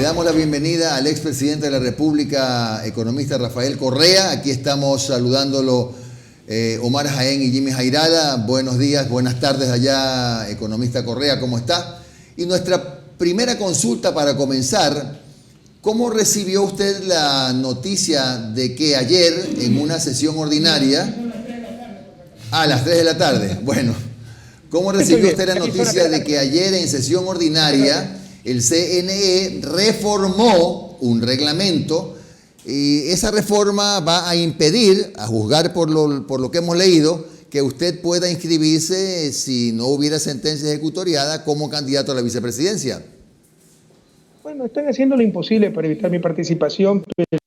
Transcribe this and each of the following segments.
damos la bienvenida al expresidente de la República, economista Rafael Correa. Aquí estamos saludándolo Omar Jaén y Jimmy Jairala. Buenos días, buenas tardes allá, economista Correa, ¿cómo está? Y nuestra primera consulta para comenzar, ¿cómo recibió usted la noticia de que ayer en una sesión ordinaria, a las 3 de la tarde, bueno, ¿cómo recibió usted la noticia de que ayer en sesión ordinaria el CNE reformó un reglamento y esa reforma va a impedir, a juzgar por lo que hemos leído, que usted pueda inscribirse si no hubiera sentencia ejecutoriada como candidato a la vicepresidencia? Bueno, están haciendo lo imposible para evitar mi participación, pero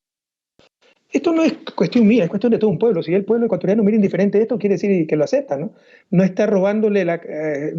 esto no es cuestión mía, es cuestión de todo un pueblo. Si el pueblo ecuatoriano mira indiferente esto, quiere decir que lo acepta, ¿no? No está robándole la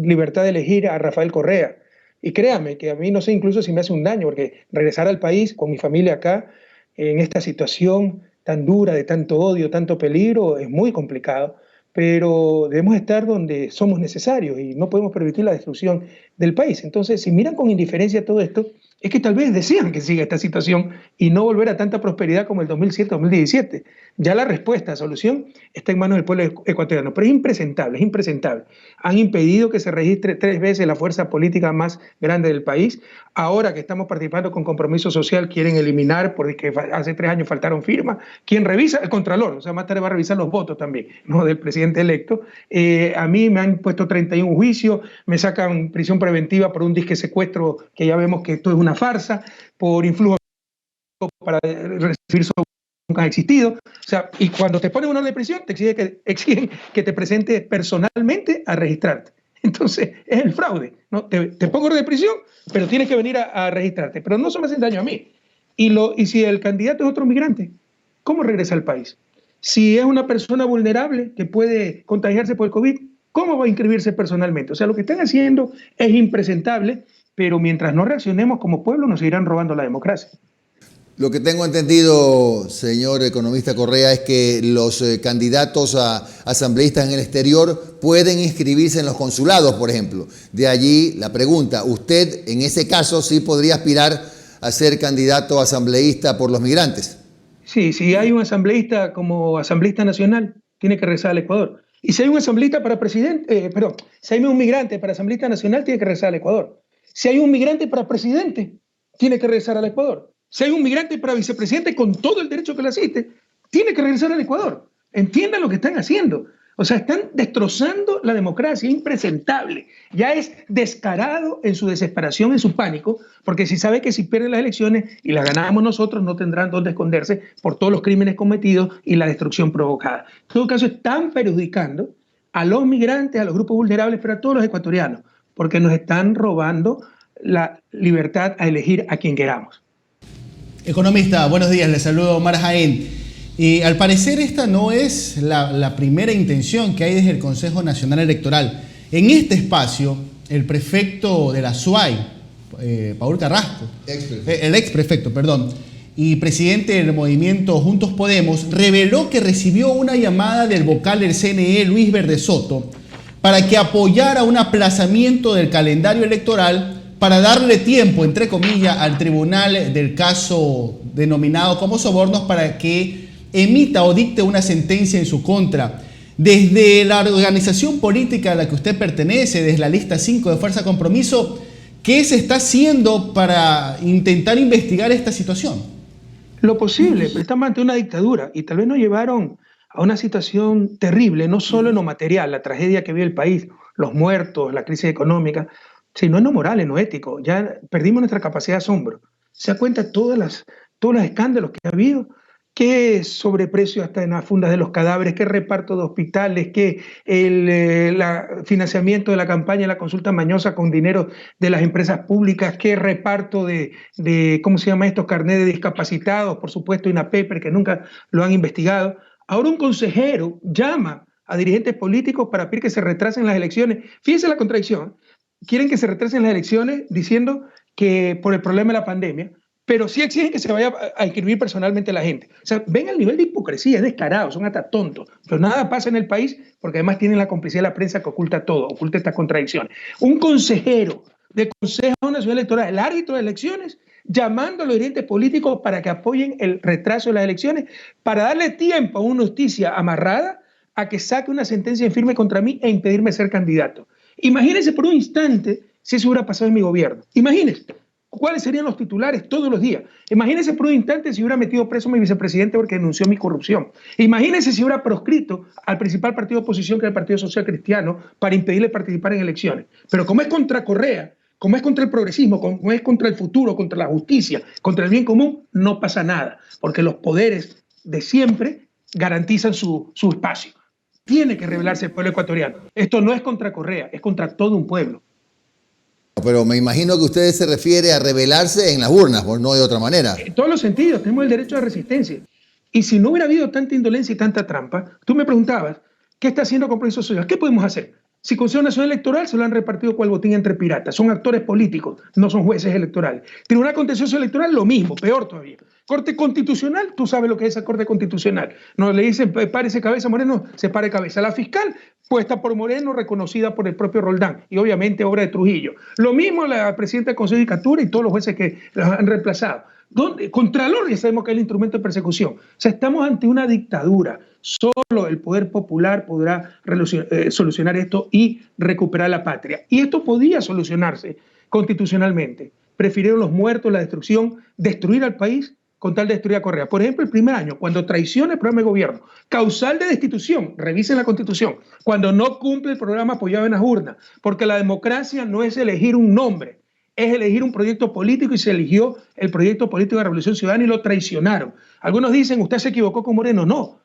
libertad de elegir a Rafael Correa. Y créame que a mí no sé incluso si me hace un daño, porque regresar al país con mi familia acá, en esta situación tan dura, de tanto odio, tanto peligro, es muy complicado. Pero debemos estar donde somos necesarios y no podemos permitir la destrucción del país. Entonces, si miran con indiferencia todo esto, es que tal vez desean que siga esta situación y no volver a tanta prosperidad como el 2007-2017. Ya la respuesta, la solución, está en manos del pueblo ecuatoriano, pero es impresentable, es impresentable. Han impedido que se registre 3 veces la fuerza política más grande del país. Ahora que estamos participando con Compromiso Social, quieren eliminar, porque hace 3 años faltaron firmas. ¿Quién revisa? El Contralor, o sea, más tarde va a revisar los votos también, ¿no?, del presidente electo. A mí me han puesto 31 juicios, me sacan prisión preventiva por un disque secuestro, que ya vemos que esto es una farsa, por influjo para recibir sobre nunca ha existido. O sea, y cuando te ponen una orden de prisión, te exigen que te presentes personalmente a registrarte. Entonces, es el fraude, ¿no? Te pongo orden de prisión, pero tienes que venir a registrarte. Pero no se me hacen daño a mí. Y si el candidato es otro migrante, ¿cómo regresa al país? Si es una persona vulnerable que puede contagiarse por el COVID, ¿cómo va a inscribirse personalmente? O sea, lo que están haciendo es impresentable, pero mientras no reaccionemos como pueblo nos seguirán robando la democracia. Lo que tengo entendido, señor economista Correa, es que los candidatos a asambleístas en el exterior pueden inscribirse en los consulados, por ejemplo. De allí la pregunta, ¿usted en ese caso sí podría aspirar a ser candidato asambleísta por los migrantes? Sí, si hay un asambleísta como asambleísta nacional, tiene que regresar al Ecuador. Y si hay un asambleísta para presidente, si hay un migrante para asambleísta nacional, tiene que regresar al Ecuador. Si hay un migrante para presidente, tiene que regresar al Ecuador. Si hay un migrante para vicepresidente con todo el derecho que le asiste, tiene que regresar al Ecuador. Entiendan lo que están haciendo. O sea, están destrozando la democracia, impresentable. Ya es descarado en su desesperación, en su pánico, porque si sabe que si pierden las elecciones y las ganamos nosotros, no tendrán dónde esconderse por todos los crímenes cometidos y la destrucción provocada. En todo caso, están perjudicando a los migrantes, a los grupos vulnerables, pero a todos los ecuatorianos, porque nos están robando la libertad a elegir a quien queramos. Economista, buenos días, le saludo Omar Jaén. Al parecer esta no es la primera intención que hay desde el Consejo Nacional Electoral. En este espacio, el prefecto de la SUAY, Paul Carrasco, el exprefecto, perdón, y presidente del movimiento Juntos Podemos, reveló que recibió una llamada del vocal del CNE, Luis Verde Soto, para que apoyara un aplazamiento del calendario electoral para darle tiempo, entre comillas, al tribunal del caso denominado como sobornos para que emita o dicte una sentencia en su contra. Desde la organización política a la que usted pertenece, desde la lista 5 de Fuerza Compromiso, ¿qué se está haciendo para intentar investigar esta situación? Lo posible, pero estamos ante una dictadura y tal vez nos llevaron a una situación terrible, no solo en lo material, la tragedia que vive el país, los muertos, la crisis económica, sino en lo moral, en lo ético. Ya perdimos nuestra capacidad de asombro. Se da cuenta todos los escándalos que ha habido, que sobreprecio hasta en las fundas de los cadáveres, que reparto de hospitales, que el financiamiento de la campaña de la consulta mañosa con dinero de las empresas públicas, que reparto de ¿cómo se llama estos carnets de discapacitados? Por supuesto, INAPEPER, que nunca lo han investigado. Ahora un consejero llama a dirigentes políticos para pedir que se retrasen las elecciones. Fíjense la contradicción. Quieren que se retrasen las elecciones diciendo que por el problema de la pandemia, pero sí exigen que se vaya a inscribir personalmente la gente. O sea, ven el nivel de hipocresía, es descarado, son hasta tontos. Pero nada pasa en el país porque además tienen la complicidad de la prensa que oculta todo, oculta estas contradicciones. Un consejero de Consejo Nacional Electoral, el árbitro de elecciones, llamando a los dirigentes políticos para que apoyen el retraso de las elecciones, para darle tiempo a una justicia amarrada a que saque una sentencia en firme contra mí e impedirme ser candidato. Imagínense por un instante si eso hubiera pasado en mi gobierno. Imagínense cuáles serían los titulares todos los días. Imagínense por un instante si hubiera metido preso a mi vicepresidente porque denunció mi corrupción. Imagínense si hubiera proscrito al principal partido de oposición, que es el Partido Social Cristiano, para impedirle participar en elecciones. Pero como es contra Correa, como es contra el progresismo, como es contra el futuro, contra la justicia, contra el bien común, no pasa nada, porque los poderes de siempre garantizan su espacio. Tiene que rebelarse el pueblo ecuatoriano. Esto no es contra Correa, es contra todo un pueblo. Pero me imagino que usted se refiere a rebelarse en las urnas, pues no de otra manera. En todos los sentidos, tenemos el derecho de resistencia. Y si no hubiera habido tanta indolencia y tanta trampa, tú me preguntabas, ¿qué está haciendo Compromiso Social? ¿Qué podemos hacer? Si Consejo Nacional Electoral se lo han repartido cual botín entre piratas, son actores políticos, no son jueces electorales. Tribunal Contencioso Electoral, lo mismo, peor todavía. Corte Constitucional, tú sabes lo que es esa Corte Constitucional. No le dicen, párese cabeza, Moreno, se pare cabeza. La fiscal, puesta por Moreno, reconocida por el propio Roldán, y obviamente obra de Trujillo. Lo mismo la presidenta del Consejo de Judicatura y todos los jueces que los han reemplazado. Contralor, ya sabemos que es el instrumento de persecución. O sea, estamos ante una dictadura. Solo el poder popular podrá solucionar esto y recuperar la patria. Y esto podía solucionarse constitucionalmente. Prefirieron los muertos, la destrucción, destruir al país con tal de destruir a Correa. Por ejemplo, el primer año, cuando traiciona el programa de gobierno, causal de destitución, revisen la Constitución, cuando no cumple el programa apoyado en las urnas, porque la democracia no es elegir un nombre, es elegir un proyecto político, y se eligió el proyecto político de Revolución Ciudadana y lo traicionaron. Algunos dicen, usted se equivocó con Moreno. No,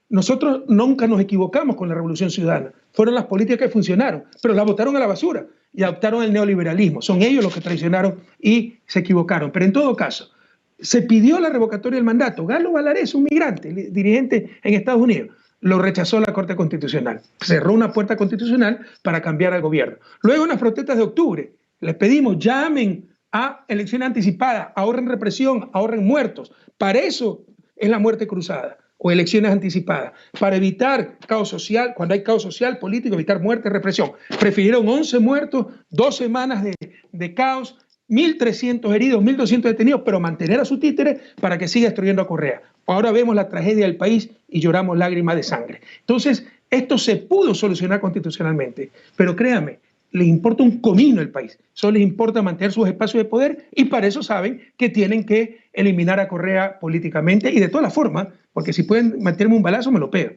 nosotros nunca nos equivocamos con la Revolución Ciudadana. Fueron las políticas que funcionaron, pero la botaron a la basura y adoptaron el neoliberalismo. Son ellos los que traicionaron y se equivocaron. Pero en todo caso, se pidió la revocatoria del mandato. Galo Valarés, un migrante, dirigente en Estados Unidos, lo rechazó la Corte Constitucional. Cerró una puerta constitucional para cambiar al gobierno. Luego, en las protestas de octubre, les pedimos, llamen a elecciones anticipadas, ahorren represión, ahorren muertos. Para eso es la muerte cruzada o elecciones anticipadas, para evitar caos social, cuando hay caos social, político, evitar muerte, represión. Prefirieron 11 muertos, 2 semanas de caos, 1.300 heridos, 1.200 detenidos, pero mantener a su títere para que siga destruyendo a Correa. Ahora vemos la tragedia del país y lloramos lágrimas de sangre. Entonces, esto se pudo solucionar constitucionalmente, pero créanme, les importa un comino el país, solo les importa mantener sus espacios de poder, y para eso saben que tienen que eliminar a Correa políticamente y de todas las formas, porque si pueden meterme un balazo me lo pego.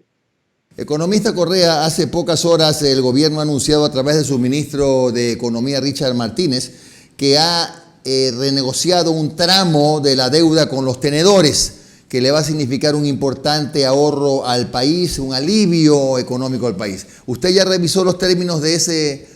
Economista Correa, hace pocas horas el gobierno ha anunciado a través de su ministro de Economía, Richard Martínez, que ha renegociado un tramo de la deuda con los tenedores, que le va a significar un importante ahorro al país, un alivio económico al país. ¿Usted ya revisó los términos de ese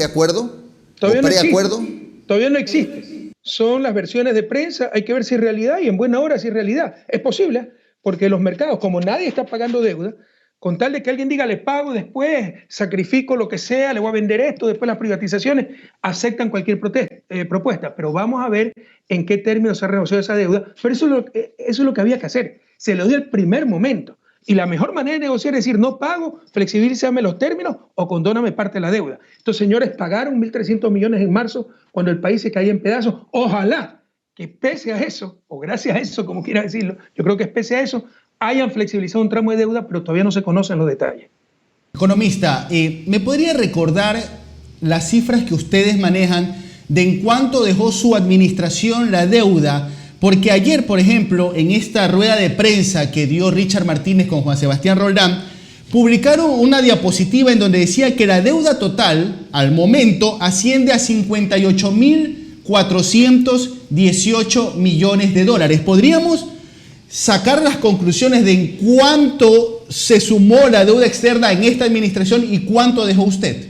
acuerdo? Todavía ¿O preacuerdo? Todavía no existe. Son las versiones de prensa, hay que ver si es realidad, y en buena hora si es realidad. Es posible, porque los mercados, como nadie está pagando deuda, con tal de que alguien diga, le pago después, sacrifico lo que sea, le voy a vender esto, después las privatizaciones, aceptan cualquier propuesta. Pero vamos a ver en qué términos se ha renegociado esa deuda. Pero eso es lo que había que hacer. Se lo dio el primer momento. Y la mejor manera de negociar es decir, no pago, flexibilízame los términos o condóname parte de la deuda. Estos señores pagaron 1.300 millones en marzo cuando el país se caía en pedazos. Ojalá que pese a eso, o gracias a eso, como quiera decirlo, yo creo que pese a eso, hayan flexibilizado un tramo de deuda, pero todavía no se conocen los detalles. Economista, ¿me podría recordar las cifras que ustedes manejan de en cuánto dejó su administración la deuda? Porque ayer, por ejemplo, en esta rueda de prensa que dio Richard Martínez con Juan Sebastián Roldán, publicaron una diapositiva en donde decía que la deuda total, al momento, asciende a 58.418 millones de dólares. ¿Podríamos sacar las conclusiones de en cuánto se sumó la deuda externa en esta administración y cuánto dejó usted?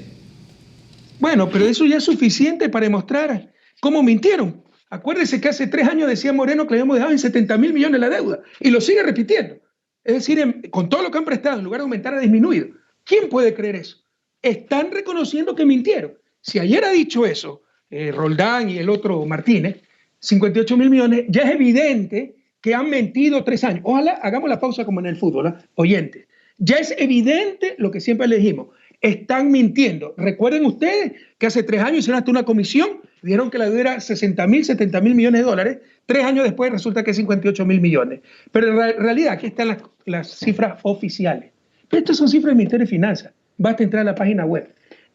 Bueno, pero eso ya es suficiente para demostrar cómo mintieron. Acuérdese que hace 3 años decía Moreno que le habíamos dejado en 70.000 millones la deuda y lo sigue repitiendo. Es decir, con todo lo que han prestado, en lugar de aumentar, ha disminuido. ¿Quién puede creer eso? Están reconociendo que mintieron. Si ayer ha dicho eso, Roldán y el otro Martínez, 58.000 millones, ya es evidente que han mentido 3 años. Ojalá hagamos la pausa como en el fútbol, oyentes. Ya es evidente lo que siempre le dijimos. Están mintiendo. Recuerden ustedes que hace 3 años hicieron hasta una comisión, dijeron que la deuda era 60.000, 70.000 millones de dólares. 3 años después resulta que es 58.000 millones. Pero en realidad aquí están las cifras oficiales. Pero estas son cifras del Ministerio de Finanzas. Basta entrar a la página web.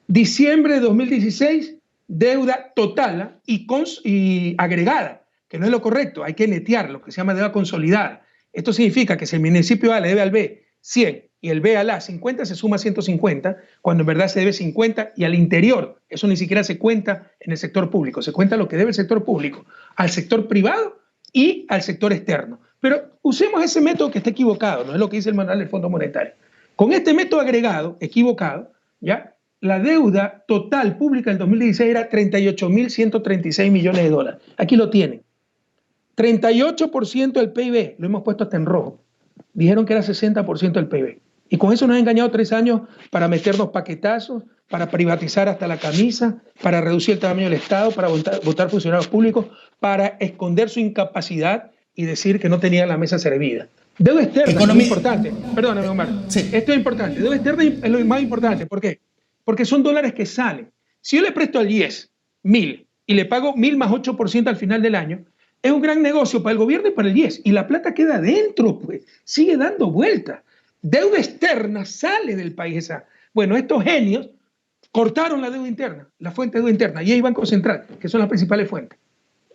Diciembre de 2016, deuda total y agregada, que no es lo correcto, hay que netear lo que se llama deuda consolidada. Esto significa que si el municipio A le debe al B 100 y el B al A 50, se suma 150, cuando en verdad se debe 50 y al interior, eso ni siquiera se cuenta en el sector público, se cuenta lo que debe el sector público al sector privado y al sector externo. Pero usemos ese método que está equivocado, no es lo que dice el manual del Fondo Monetario. Con este método agregado, equivocado, ¿ya? La deuda total pública en 2016 era 38.136 millones de dólares. Aquí lo tienen. 38% del PIB, lo hemos puesto hasta en rojo. Dijeron que era 60% del PIB. Y con eso nos han engañado 3 años para meternos paquetazos, para privatizar hasta la camisa, para reducir el tamaño del Estado, para votar funcionarios públicos, para esconder su incapacidad y decir que no tenían la mesa servida. Deuda externa es muy importante. Perdóname, Omar. Sí. Esto es importante. Deuda externa es lo más importante. ¿Por qué? Porque son dólares que salen. Si yo le presto al IES 1.000 y le pago 1.000 más 8% al final del año, es un gran negocio para el gobierno y para el IES. Y la plata queda adentro, pues. Sigue dando vueltas. Deuda externa sale del país esa. Bueno, estos genios cortaron la deuda interna, la fuente de deuda interna, y hay Banco Central, que son las principales fuentes.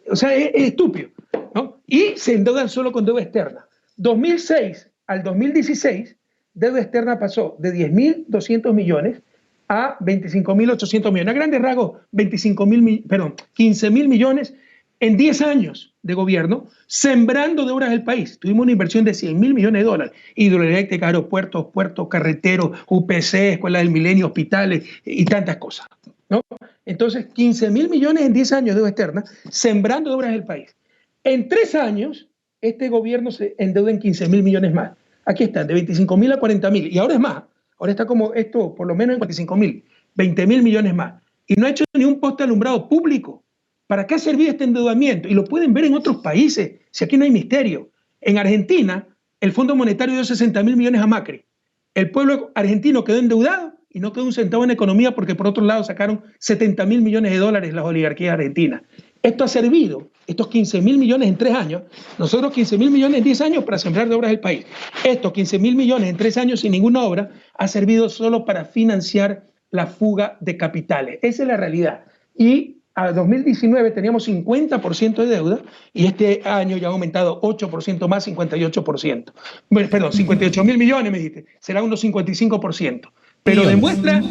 O sea, es estúpido, ¿no? Y se endeudan solo con deuda externa. 2006 al 2016, deuda externa pasó de 10.200 millones a 25.800 millones. A grandes rasgos, 15.000 millones en 10 años de gobierno, sembrando deudas del país. Tuvimos una inversión de 100.000 millones de dólares. Hidroeléctrica, aeropuertos, puertos, carreteros, UPC, Escuela del Milenio, hospitales y tantas cosas, ¿no? Entonces, 15.000 millones en 10 años de deuda externa, sembrando deudas del país. En 3 años, este gobierno se endeuda en 15.000 millones más. Aquí están, de 25.000 a 40.000. Y ahora es más. Ahora está como esto, por lo menos en 45.000, 20.000 millones más. Y no ha hecho ni un poste alumbrado público. ¿Para qué ha servido este endeudamiento? Y lo pueden ver en otros países, si aquí no hay misterio. En Argentina, el Fondo Monetario dio 60.000 millones a Macri. El pueblo argentino quedó endeudado y no quedó un centavo en economía porque por otro lado sacaron 70.000 millones de dólares las oligarquías argentinas. Esto ha servido, estos 15.000 millones en 3 años, nosotros 15.000 millones en 10 años para sembrar de obras del país. Estos 15.000 millones en 3 años sin ninguna obra ha servido solo para financiar la fuga de capitales. Esa es la realidad. Y a 2019 teníamos 50% de deuda y este año ya ha aumentado 8% más, 58%. Bueno, perdón, 58.000 millones me dijiste, será unos 55%. Pero demuestra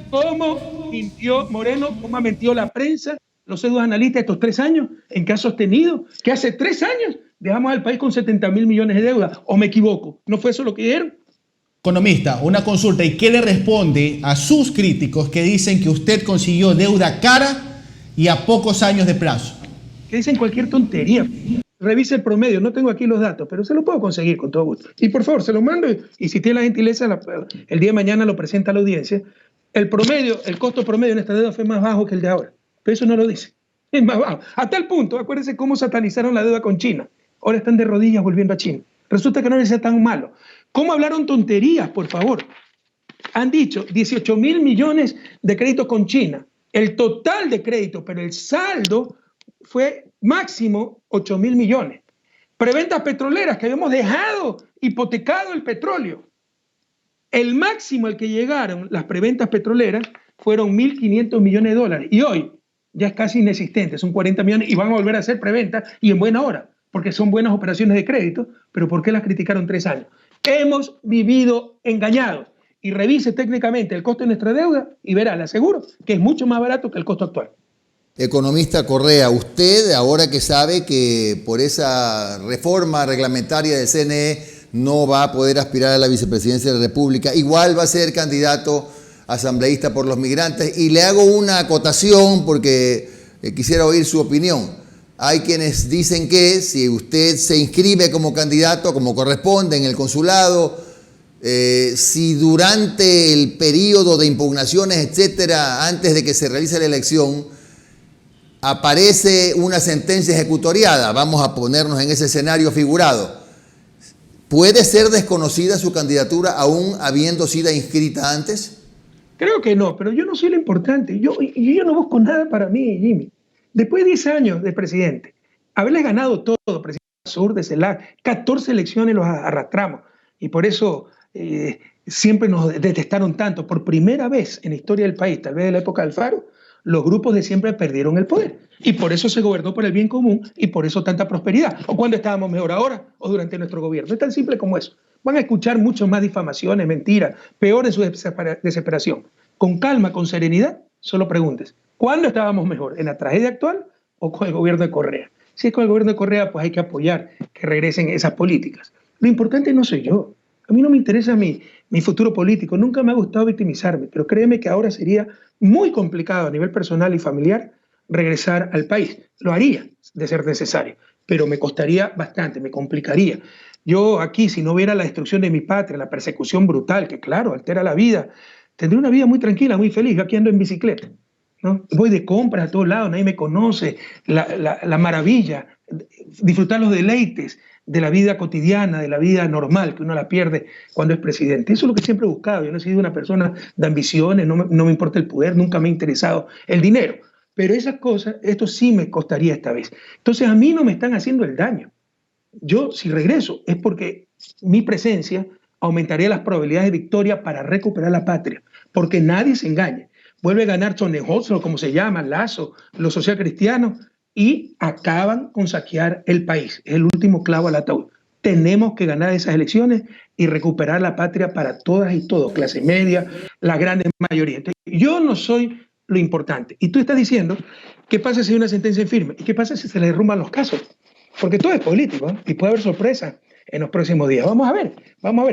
cómo mintió Moreno, cómo ha mentido la prensa, los pseudo analistas estos 3 años, en que ha sostenido que hace 3 años dejamos al país con 70.000 millones de deuda. ¿O me equivoco? ¿No fue eso lo que dieron? Economista, una consulta. ¿Y qué le responde a sus críticos que dicen que usted consiguió deuda cara y a pocos años de plazo? Que dicen cualquier tontería. Revise el promedio, no tengo aquí los datos, pero se lo puedo conseguir con todo gusto. Y por favor, se lo mando y si tiene la gentileza, el día de mañana lo presenta a la audiencia. El promedio, el costo promedio en esta deuda fue más bajo que el de ahora. Pero eso no lo dice. Es más bajo. A tal punto, acuérdense cómo satanizaron la deuda con China. Ahora están de rodillas volviendo a China. Resulta que no les es tan malo. ¿Cómo hablaron tonterías, por favor? Han dicho 18.000 millones de créditos con China. El total de crédito, pero el saldo fue máximo 8.000 millones. Preventas petroleras que habíamos dejado hipotecado el petróleo. El máximo al que llegaron las preventas petroleras fueron 1.500 millones de dólares. Y hoy ya es casi inexistente, son 40 millones y van a volver a hacer preventas y en buena hora, porque son buenas operaciones de crédito, pero ¿por qué las criticaron 3 años? Hemos vivido engañados. Y revise técnicamente el costo de nuestra deuda y verá, le aseguro que es mucho más barato que el costo actual. Economista Correa, usted ahora que sabe que por esa reforma reglamentaria del CNE no va a poder aspirar a la vicepresidencia de la República, igual va a ser candidato asambleísta por los migrantes, y le hago una acotación porque quisiera oír su opinión. Hay quienes dicen que si usted se inscribe como candidato, como corresponde en el consulado, si durante el periodo de impugnaciones, etcétera, antes de que se realice la elección, aparece una sentencia ejecutoriada, vamos a ponernos en ese escenario figurado, ¿puede ser desconocida su candidatura aún habiendo sido inscrita antes? Creo que no, pero yo no soy lo importante. Yo no busco nada para mí, Jimmy. Después de 10 años de presidente, haberles ganado todo, presidente Sur de CELAC, 14 elecciones los arrastramos. Y por eso siempre nos detestaron tanto. Por primera vez en la historia del país, tal vez de la época de Alfaro, los grupos de siempre perdieron el poder. Y por eso se gobernó por el bien común y por eso tanta prosperidad. O cuando estábamos mejor ahora o durante nuestro gobierno. Es tan simple como eso. Van a escuchar mucho más difamaciones, mentiras, peor en su desesperación. Con calma, con serenidad, solo preguntes, ¿cuándo estábamos mejor? ¿En la tragedia actual o con el gobierno de Correa? Si es con el gobierno de Correa, pues hay que apoyar que regresen esas políticas. Lo importante no soy yo. A mí no me interesa mi futuro político. Nunca me ha gustado victimizarme, pero créeme que ahora sería muy complicado a nivel personal y familiar regresar al país. Lo haría de ser necesario, pero me costaría bastante, me complicaría. Yo aquí, si no hubiera la destrucción de mi patria, la persecución brutal, que claro, altera la vida, tendría una vida muy tranquila, muy feliz. Yo aquí ando en bicicleta, ¿no? Voy de compras a todos lados, nadie me conoce, la maravilla, disfrutar los deleites de la vida cotidiana, de la vida normal, que uno la pierde cuando es presidente. Eso es lo que siempre he buscado. Yo no he sido una persona de ambiciones, no me importa el poder, nunca me ha interesado el dinero. Pero esas cosas, esto sí me costaría esta vez. Entonces a mí no me están haciendo el daño. Yo, si regreso, es porque mi presencia aumentaría las probabilidades de victoria para recuperar la patria, porque nadie se engañe. Vuelve a ganar Sonneholz, como se llama, Lazo, los socialcristianos, y acaban con saquear el país. Es el último clavo al ataúd. Tenemos que ganar esas elecciones y recuperar la patria para todas y todos, clase media, la gran mayoría. Entonces, yo no soy lo importante. Y tú estás diciendo, ¿qué pasa si hay una sentencia firme? ¿Y qué pasa si se le derrumban los casos? Porque todo es político, ¿eh? Y puede haber sorpresa en los próximos días. Vamos a ver.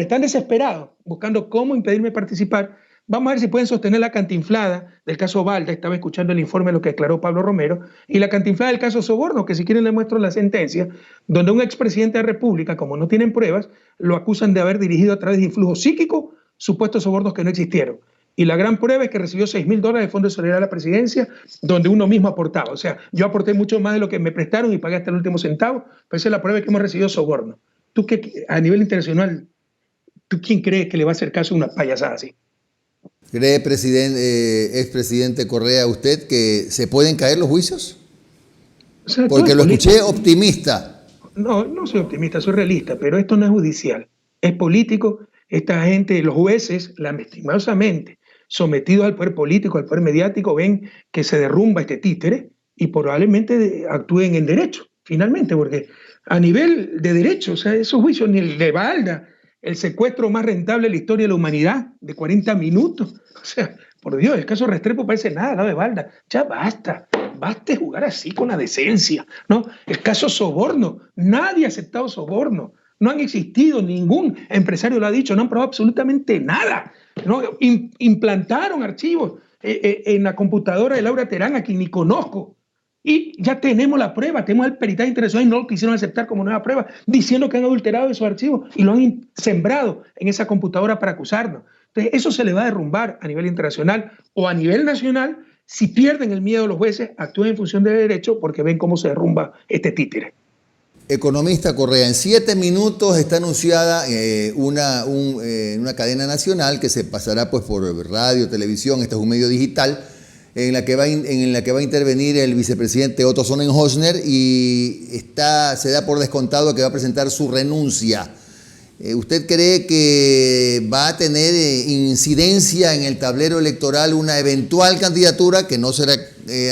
Están desesperados buscando cómo impedirme participar. Vamos a ver si pueden sostener la cantinflada del caso Balda. Estaba escuchando el informe de lo que declaró Pablo Romero. Y la cantinflada del caso Soborno, que si quieren les muestro la sentencia, donde un expresidente de la República, como no tienen pruebas, lo acusan de haber dirigido a través de influjo psíquico supuestos sobornos que no existieron. Y la gran prueba es que recibió $6.000 de Fondo de Solidaridad a la presidencia, donde uno mismo aportaba. O sea, yo aporté mucho más de lo que me prestaron y pagué hasta el último centavo, pero esa es la prueba de que hemos recibido soborno. ¿Tú qué, a nivel internacional, tú quién crees que le va a hacer caso a una payasada así? ¿Cree, expresidente Correa, usted que se pueden caer los juicios? O sea, Porque lo escuché optimista. No, no soy optimista, soy realista, pero esto no es judicial, es político. Esta gente, los jueces, lastimosamente, sometidos al poder político, al poder mediático, ven que se derrumba este títere y probablemente actúen en derecho, finalmente, porque a nivel de derecho, o sea, esos juicios, ni el de Balda, el secuestro más rentable de la historia de la humanidad, de 40 minutos, o sea, por Dios, el caso Restrepo parece nada, la de Balda, ya basta jugar así con la decencia, ¿no? El caso Soborno, nadie ha aceptado soborno. No han existido, ningún empresario lo ha dicho, no han probado absolutamente nada. ¿No? Implantaron archivos en la computadora de Laura Terán, a quien ni conozco. Y ya tenemos la prueba, tenemos el peritaje internacional y no lo quisieron aceptar como nueva prueba, diciendo que han adulterado esos archivos y lo han sembrado en esa computadora para acusarnos. Entonces, eso se le va a derrumbar a nivel internacional o a nivel nacional. Si pierden el miedo los jueces, actúen en función del derecho porque ven cómo se derrumba este títere. Economista Correa, en 7 minutos está anunciada una cadena nacional que se pasará pues por radio, televisión, este es un medio digital, en la que va a intervenir el vicepresidente Otto Sonnenhorstner y se da por descontado que va a presentar su renuncia. ¿Usted cree que va a tener incidencia en el tablero electoral una eventual candidatura, que no será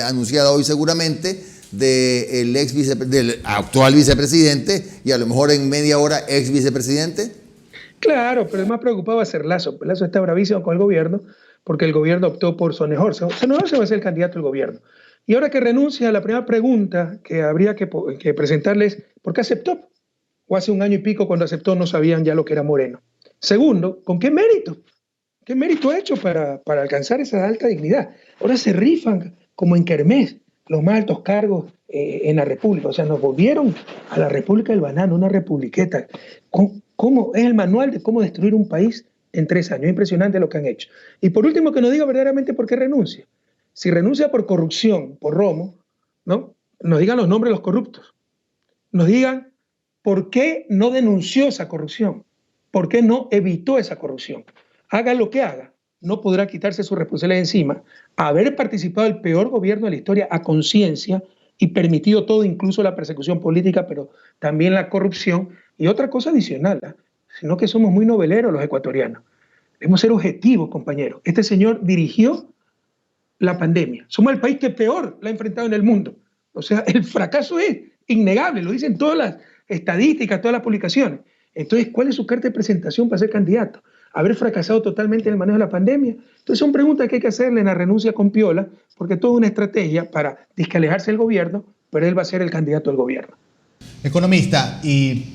anunciada hoy seguramente, del actual vicepresidente y a lo mejor en media hora ex vicepresidente? Claro, pero el más preocupado va a ser Lazo. Lazo está bravísimo con el gobierno porque el gobierno optó por Sonnenhorstner. Sonnenhorstner va a ser el candidato del gobierno. Y ahora que renuncia, la primera pregunta que habría que presentarles es ¿por qué aceptó? O hace un año y pico cuando aceptó no sabían ya lo que era Moreno. Segundo, ¿con qué mérito? ¿Qué mérito ha hecho para alcanzar esa alta dignidad? Ahora se rifan como en kermés los más altos cargos en la República. O sea, nos volvieron a la República del Banano, una republiqueta. ¿Cómo? Es el manual de cómo destruir un país en 3 años. Es impresionante lo que han hecho. Y por último, que nos diga verdaderamente por qué renuncia. Si renuncia por corrupción, por romo, ¿no? Nos digan los nombres de los corruptos. Nos digan por qué no denunció esa corrupción. ¿Por qué no evitó esa corrupción? Haga lo que haga. no podrá quitarse su responsabilidad encima, haber participado del peor gobierno de la historia a conciencia y permitido todo, incluso la persecución política, pero también la corrupción. Y otra cosa adicional, sino que somos muy noveleros los ecuatorianos. Debemos ser objetivos, compañeros. Este señor dirigió la pandemia. Somos el país que peor la ha enfrentado en el mundo. O sea, el fracaso es innegable, lo dicen todas las estadísticas, todas las publicaciones. Entonces, ¿cuál es su carta de presentación para ser candidato? Haber fracasado totalmente en el manejo de la pandemia. Entonces, son preguntas que hay que hacerle en la renuncia con Piola, porque es toda una estrategia para descalejarse del gobierno, pero él va a ser el candidato al gobierno. Economista, y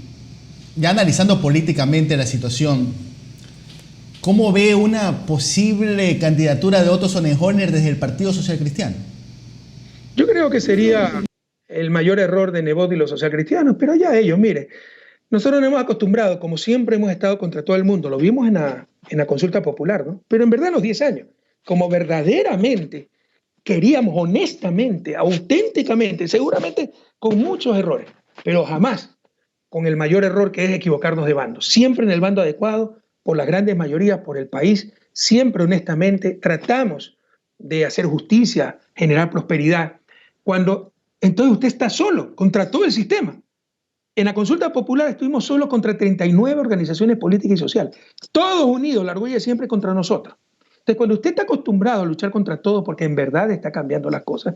ya analizando políticamente la situación, ¿cómo ve una posible candidatura de Otto Sonnenhorner desde el Partido Social Cristiano? Yo creo que sería el mayor error de Nebot y los socialcristianos, pero ya ellos, mire, nosotros nos hemos acostumbrado, como siempre hemos estado contra todo el mundo, lo vimos en la consulta popular, ¿no? Pero en verdad en los 10 años, como verdaderamente queríamos, honestamente, auténticamente, seguramente con muchos errores, pero jamás con el mayor error que es equivocarnos de bando, siempre en el bando adecuado, por las grandes mayorías, por el país, siempre honestamente tratamos de hacer justicia, generar prosperidad, cuando entonces usted está solo contra todo el sistema. En la consulta popular estuvimos solos contra 39 organizaciones políticas y sociales. Todos unidos, la argolla siempre contra nosotros. Entonces, cuando usted está acostumbrado a luchar contra todo porque en verdad está cambiando las cosas,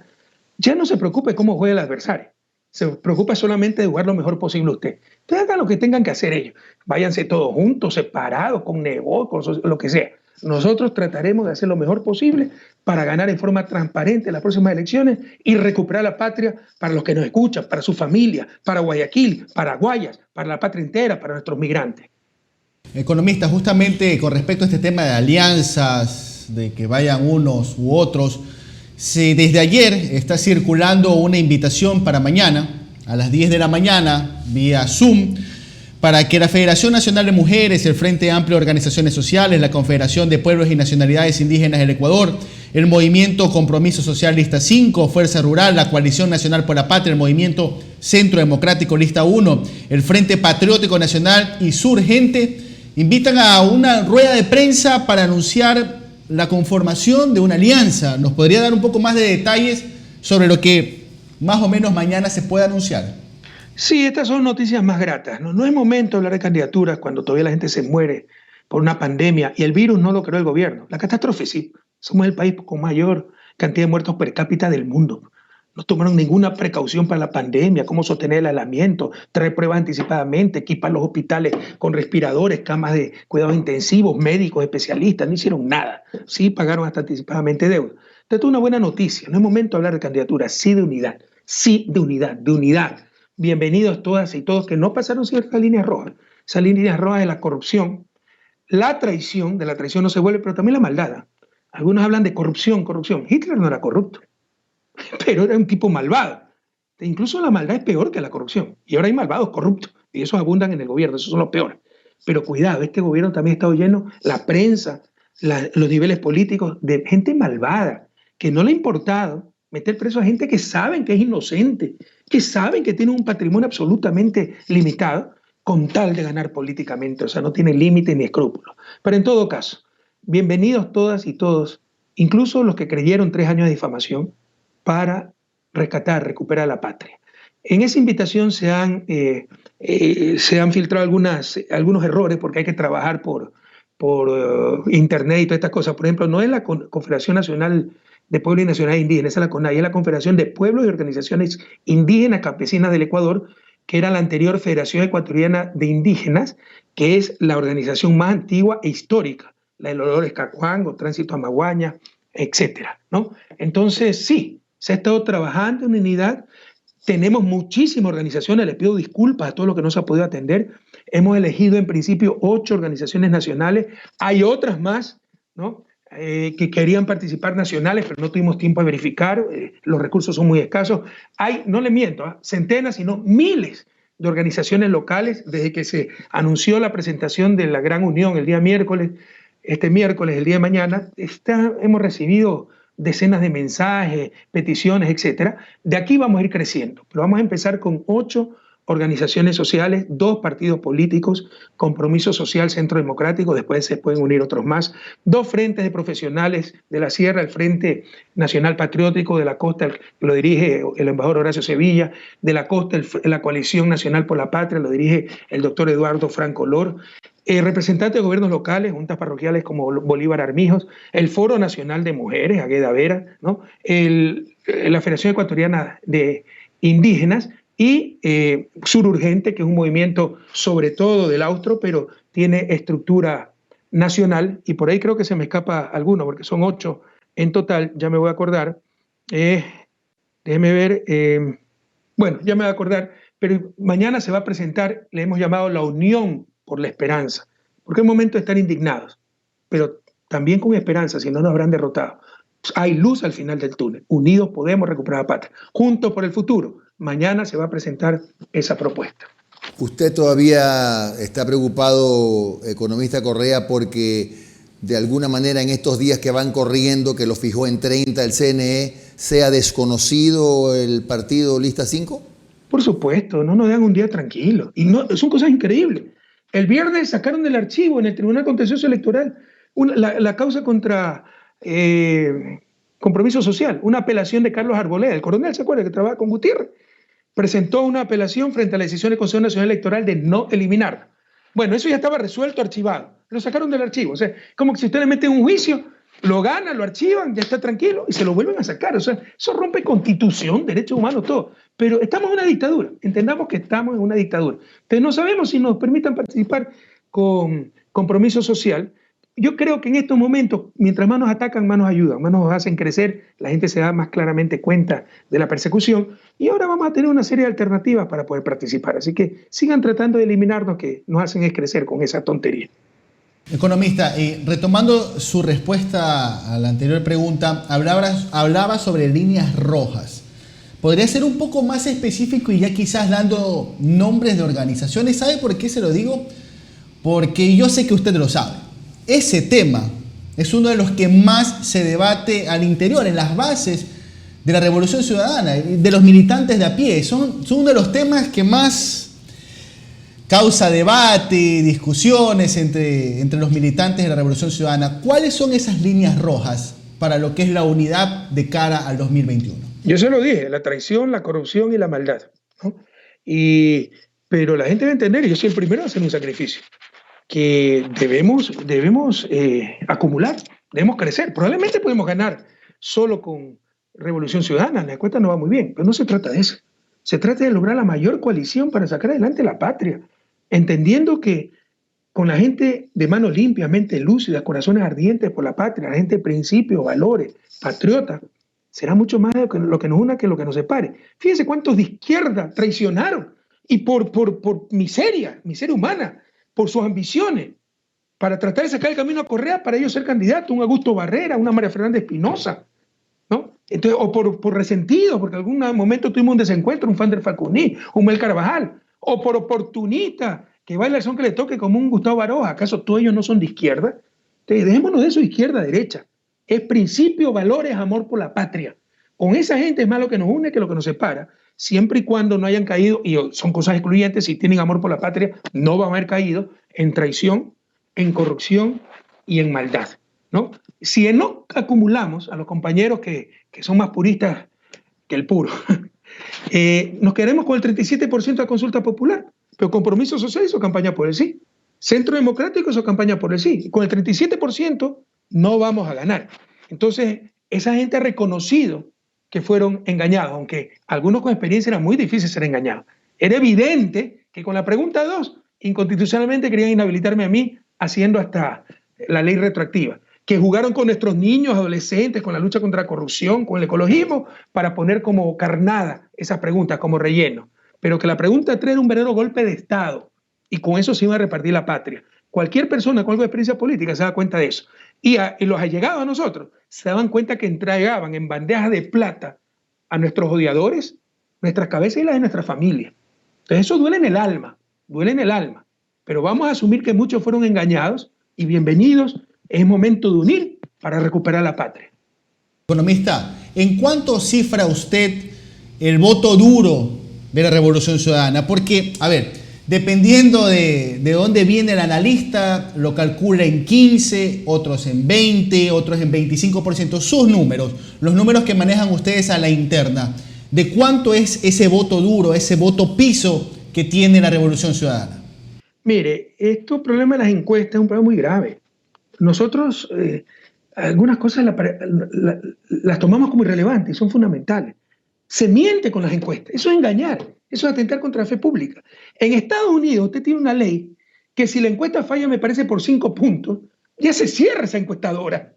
ya no se preocupe cómo juega el adversario. Se preocupa solamente de jugar lo mejor posible usted. Entonces, hagan lo que tengan que hacer ellos. Váyanse todos juntos, separados, con Nebot, con lo que sea. Nosotros trataremos de hacer lo mejor posible para ganar en forma transparente las próximas elecciones y recuperar la patria para los que nos escuchan, para su familia, para Guayaquil, para Guayas, para la patria entera, para nuestros migrantes. Economista, justamente con respecto a este tema de alianzas, de que vayan unos u otros, desde ayer está circulando una invitación para mañana, a las 10 de la mañana, vía Zoom, para que la Federación Nacional de Mujeres, el Frente Amplio de Organizaciones Sociales, la Confederación de Pueblos y Nacionalidades Indígenas del Ecuador, el Movimiento Compromiso Social Lista 5, Fuerza Rural, la Coalición Nacional por la Patria, el Movimiento Centro Democrático Lista 1, el Frente Patriótico Nacional y Surgente, invitan a una rueda de prensa para anunciar la conformación de una alianza. ¿Nos podría dar un poco más de detalles sobre lo que más o menos mañana se puede anunciar? Sí, estas son noticias más gratas. No es momento de hablar de candidaturas cuando todavía la gente se muere por una pandemia y el virus no lo creó el gobierno. La catástrofe sí. Somos el país con mayor cantidad de muertos per cápita del mundo. No tomaron ninguna precaución para la pandemia, cómo sostener el aislamiento, traer pruebas anticipadamente, equipar los hospitales con respiradores, camas de cuidados intensivos, médicos, especialistas. No hicieron nada. Sí, pagaron hasta anticipadamente deuda. Esto es una buena noticia. No es momento de hablar de candidaturas, sí de unidad. Sí de unidad, de unidad. Bienvenidos todas y todos que no pasaron ciertas líneas rojas. Esas líneas rojas de la corrupción, la traición, de la traición no se vuelve, pero también la maldad. Algunos hablan de corrupción, corrupción. Hitler no era corrupto, pero era un tipo malvado. Incluso la maldad es peor que la corrupción. Y ahora hay malvados corruptos, y esos abundan en el gobierno, esos son los peores. Pero cuidado, este gobierno también ha estado lleno, la prensa, los niveles políticos, de gente malvada, que no le ha importado meter preso a gente que saben que es inocente, que saben que tienen un patrimonio absolutamente limitado, con tal de ganar políticamente. O sea, no tiene límite ni escrúpulos. Pero en todo caso, bienvenidos todas y todos, incluso los que creyeron 3 años de difamación, para rescatar, recuperar la patria. En esa invitación se han filtrado algunos errores porque hay que trabajar por internet y todas estas cosas. Por ejemplo, no es la Confederación Nacional de Pueblos y Nacionalidades Indígenas, esa es la CONAI, es la Confederación de Pueblos y Organizaciones Indígenas Campesinas del Ecuador, que era la anterior Federación Ecuatoriana de Indígenas, que es la organización más antigua e histórica, la de Dolores Cacuango, Tránsito Amaguaña, etcétera, ¿no? Entonces, sí, se ha estado trabajando en unidad. Tenemos muchísimas organizaciones, les pido disculpas a todo lo que no se ha podido atender. Hemos elegido en principio 8 organizaciones nacionales, hay otras más, ¿no? Que querían participar nacionales, pero no tuvimos tiempo de verificar, los recursos son muy escasos. Hay, no le miento, centenas, sino miles de organizaciones locales desde que se anunció la presentación de la Gran Unión el día miércoles, este miércoles, el día de mañana. Hemos recibido decenas de mensajes, peticiones, etcétera. De aquí vamos a ir creciendo, pero vamos a empezar con 8 organizaciones sociales, 2 partidos políticos, Compromiso Social, Centro Democrático, después se pueden unir otros más, 2 frentes de profesionales de la Sierra, el Frente Nacional Patriótico de la Costa, que lo dirige el embajador Horacio Sevilla, de la Costa, la Coalición Nacional por la Patria, lo dirige el doctor Eduardo Franco Lor, representantes de gobiernos locales, juntas parroquiales como Bolívar Armijos, el Foro Nacional de Mujeres, Agueda Vera, ¿no? La Federación Ecuatoriana de Indígenas, y Sur Urgente, que es un movimiento sobre todo del austro, pero tiene estructura nacional, y por ahí creo que se me escapa alguno, porque son 8 en total, ya me voy a acordar. Déjeme ver, bueno, ya me voy a acordar, pero mañana se va a presentar, le hemos llamado la Unión por la Esperanza, porque es momento de estar indignados, pero también con esperanza, si no nos habrán derrotado. Hay luz al final del túnel, unidos podemos recuperar la patria, juntos por el futuro. Mañana se va a presentar esa propuesta. ¿Usted todavía está preocupado, economista Correa, porque de alguna manera en estos días que van corriendo, que lo fijó en 30 el CNE, sea desconocido el partido Lista 5? Por supuesto, no nos dan un día tranquilo. Y no, son cosas increíbles. El viernes sacaron del archivo en el Tribunal Contencioso Electoral la causa contra Compromiso Social, una apelación de Carlos Arboleda, el coronel, ¿se acuerda? Que trabaja con Gutiérrez. Presentó una apelación frente a la decisión del Consejo Nacional Electoral de no eliminarlo. Bueno, eso ya estaba resuelto, archivado. Lo sacaron del archivo. O sea, como que si usted le mete un juicio, lo gana, lo archivan, ya está tranquilo y se lo vuelven a sacar. O sea, eso rompe constitución, derechos humanos, todo. Pero estamos en una dictadura. Entendamos que estamos en una dictadura. Entonces no sabemos si nos permitan participar con Compromiso Social. Yo creo que en estos momentos, mientras más nos atacan, más nos ayudan, más nos hacen crecer, la gente se da más claramente cuenta de la persecución y ahora vamos a tener una serie de alternativas para poder participar. Así que sigan tratando de eliminarnos, que nos hacen es crecer con esa tontería. Economista, retomando su respuesta a la anterior pregunta, hablaba sobre líneas rojas. ¿Podría ser un poco más específico y ya quizás dando nombres de organizaciones? ¿Sabe por qué se lo digo? Porque yo sé que usted lo sabe. Ese tema es uno de los que más se debate al interior, en las bases de la Revolución Ciudadana, de los militantes de a pie. Son uno de los temas que más causa debate, discusiones entre los militantes de la Revolución Ciudadana. ¿Cuáles son esas líneas rojas para lo que es la unidad de cara al 2021? Yo se lo dije, la traición, la corrupción y la maldad, ¿no? Pero la gente debe entender, y yo soy el primero a hacer un sacrificio, que debemos acumular, debemos crecer. Probablemente podemos ganar solo con Revolución Ciudadana, la encuesta no va muy bien, pero no se trata de eso. Se trata de lograr la mayor coalición para sacar adelante la patria, entendiendo que con la gente de manos limpias, mentes lúcidas, corazones ardientes por la patria, la gente de principios, valores, patriotas, será mucho más lo que nos una que lo que nos separe. Fíjense cuántos de izquierda traicionaron y por miseria humana, por sus ambiciones, para tratar de sacar el camino a Correa, para ellos ser candidatos, un Augusto Barrera, una María Fernanda Espinosa, ¿no? Entonces, o por resentidos, porque en algún momento tuvimos un desencuentro, un Fander Facuní, un Mel Carvajal, o por oportunista, que baila el son que le toque como un Gustavo Baroja. ¿Acaso todos ellos no son de izquierda? Entonces, dejémonos de eso, izquierda-derecha. Es principio, valores, amor por la patria. Con esa gente es más lo que nos une que lo que nos separa, siempre y cuando no hayan caído, y son cosas excluyentes, si tienen amor por la patria, no van a haber caído en traición, en corrupción y en maldad, ¿no? Si no acumulamos a los compañeros que son más puristas que el puro, nos quedaremos con el 37% de la consulta popular, pero Compromiso Social hizo campaña por el sí, Centro Democrático hizo campaña por el sí, y con el 37% no vamos a ganar. Entonces, esa gente ha reconocido que fueron engañados, aunque algunos con experiencia era muy difícil ser engañados. Era evidente que con la pregunta 2, inconstitucionalmente querían inhabilitarme a mí haciendo hasta la ley retroactiva, que jugaron con nuestros niños, adolescentes, con la lucha contra la corrupción, con el ecologismo, para poner como carnada esas preguntas, como relleno. Pero que la pregunta 3 era un verdadero golpe de Estado, y con eso se iba a repartir la patria. Cualquier persona con algo de experiencia política se da cuenta de eso. Y los allegados a nosotros se daban cuenta que entregaban en bandejas de plata a nuestros odiadores, nuestras cabezas y las de nuestra familia. Entonces eso duele en el alma, pero vamos a asumir que muchos fueron engañados y bienvenidos, es momento de unir para recuperar la patria. Economista, ¿en cuánto cifra usted el voto duro de la Revolución Ciudadana? Porque, a ver, dependiendo de dónde viene el analista, lo calcula en 15, otros en 20, otros en 25%. Sus números, los números que manejan ustedes a la interna, ¿de cuánto es ese voto duro, ese voto piso que tiene la Revolución Ciudadana? Mire, este problema de las encuestas es un problema muy grave. Nosotros algunas cosas las tomamos como irrelevantes y son fundamentales. Se miente con las encuestas, eso es engañar, eso es atentar contra la fe pública. En Estados Unidos usted tiene una ley que si la encuesta falla, me parece por 5 puntos, ya se cierra esa encuestadora.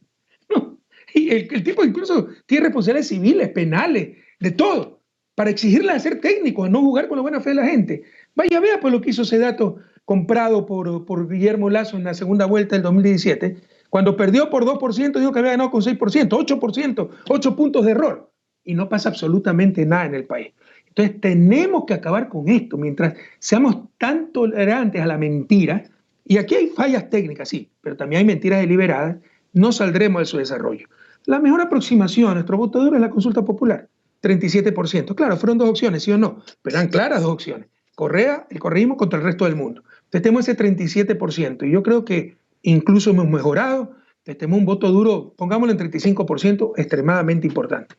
¿No? Y el tipo incluso tiene responsabilidades civiles, penales, de todo, para exigirle a ser técnico, a no jugar con la buena fe de la gente. Vaya, vea pues lo que hizo ese dato comprado por Guillermo Lasso en la segunda vuelta del 2017, cuando perdió por 2%, dijo que había ganado con 6%, 8%, 8 puntos de error. Y no pasa absolutamente nada en el país. Entonces tenemos que acabar con esto. Mientras seamos tan tolerantes a la mentira, y aquí hay fallas técnicas, sí, pero también hay mentiras deliberadas, no saldremos de su desarrollo. La mejor aproximación a nuestro voto duro es la consulta popular, 37%. Claro, fueron 2 opciones, sí o no, pero eran claras 2 opciones. Correa, el correísmo contra el resto del mundo. Entonces tenemos ese 37%, y yo creo que incluso hemos mejorado. Tenemos un voto duro, pongámoslo en 35%, extremadamente importante.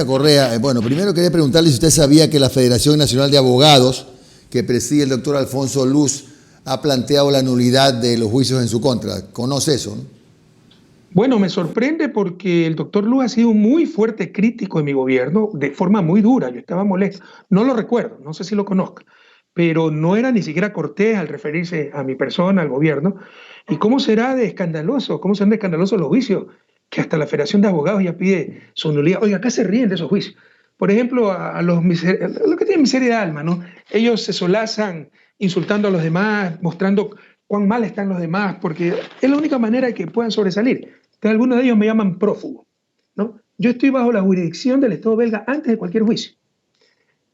Correa, bueno, primero quería preguntarle si usted sabía que la Federación Nacional de Abogados, que preside el doctor Alfonso Luz, ha planteado la nulidad de los juicios en su contra. ¿Conoce eso, no? Bueno, me sorprende porque el doctor Luz ha sido muy fuerte crítico de mi gobierno, de forma muy dura. Yo estaba molesto. No lo recuerdo, no sé si lo conozco, pero no era ni siquiera cortés al referirse a mi persona, al gobierno. ¿Y cómo será de escandaloso? ¿Cómo serán de escandalosos los juicios? Que hasta la Federación de Abogados ya pide su nulidad. Oiga, acá se ríen de esos juicios. Por ejemplo, a los que tienen miseria de alma, ¿no? Ellos se solazan insultando a los demás, mostrando cuán mal están los demás, porque es la única manera de que puedan sobresalir. Entonces, algunos de ellos me llaman prófugo, ¿no? Yo estoy bajo la jurisdicción del Estado belga antes de cualquier juicio.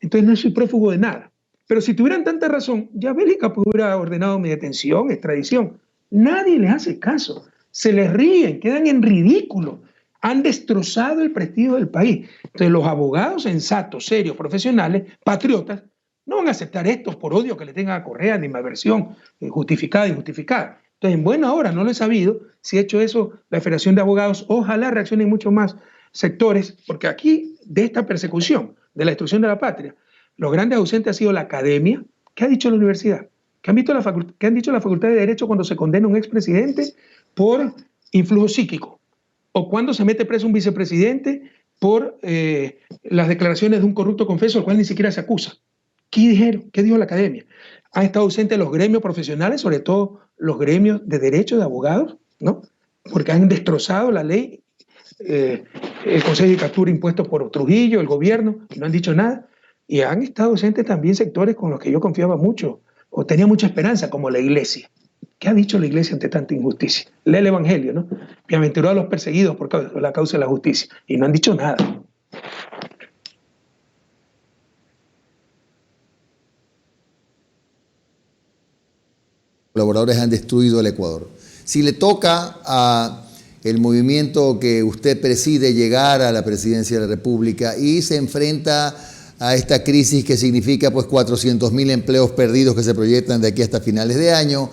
Entonces, no soy prófugo de nada. Pero si tuvieran tanta razón, ya Bélgica hubiera ordenado mi detención, extradición. Nadie les hace caso. Se les ríen, quedan en ridículo. Han destrozado el prestigio del país. Entonces, los abogados sensatos, serios, profesionales, patriotas, no van a aceptar esto por odio que le tengan a Correa, ni animadversión justificada e injustificada. Entonces, en buena hora, no lo he sabido. Si ha hecho eso la Federación de Abogados, ojalá reaccionen muchos más sectores, porque aquí, de esta persecución, de la destrucción de la patria, los grandes ausentes ha sido la academia. ¿Qué ha dicho la universidad? ¿Qué han dicho la Facultad de Derecho cuando se condena a un expresidente por influjo psíquico? O cuando se mete preso un vicepresidente por las declaraciones de un corrupto confeso, al cual ni siquiera se acusa. ¿Qué dijeron? ¿Qué dijo la academia? Han estado ausentes los gremios profesionales, sobre todo los gremios de derecho de abogados, ¿no? Porque han destrozado la ley, el Consejo de Judicatura impuesto por Trujillo, el gobierno, y no han dicho nada. Y han estado ausentes también sectores con los que yo confiaba mucho, o tenía mucha esperanza, como la Iglesia. ¿Qué ha dicho la Iglesia ante tanta injusticia? Lee el Evangelio, ¿no? Bienaventurados los perseguidos por la causa de la justicia. Y no han dicho nada. Colaboradores han destruido el Ecuador. Si le toca a el movimiento que usted preside llegar a la presidencia de la República y se enfrenta a esta crisis que significa pues 400.000 empleos perdidos que se proyectan de aquí hasta finales de año,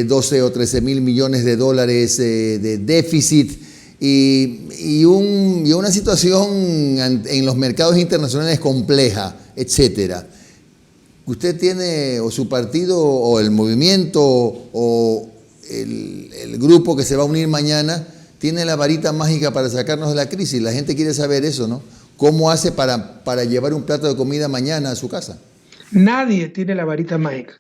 12 o 13 mil millones de dólares de déficit y una situación en los mercados internacionales compleja, etcétera. ¿Usted tiene, o su partido, o el movimiento, o el grupo que se va a unir mañana, tiene la varita mágica para sacarnos de la crisis? La gente quiere saber eso, ¿no? ¿Cómo hace para llevar un plato de comida mañana a su casa? Nadie tiene la varita mágica.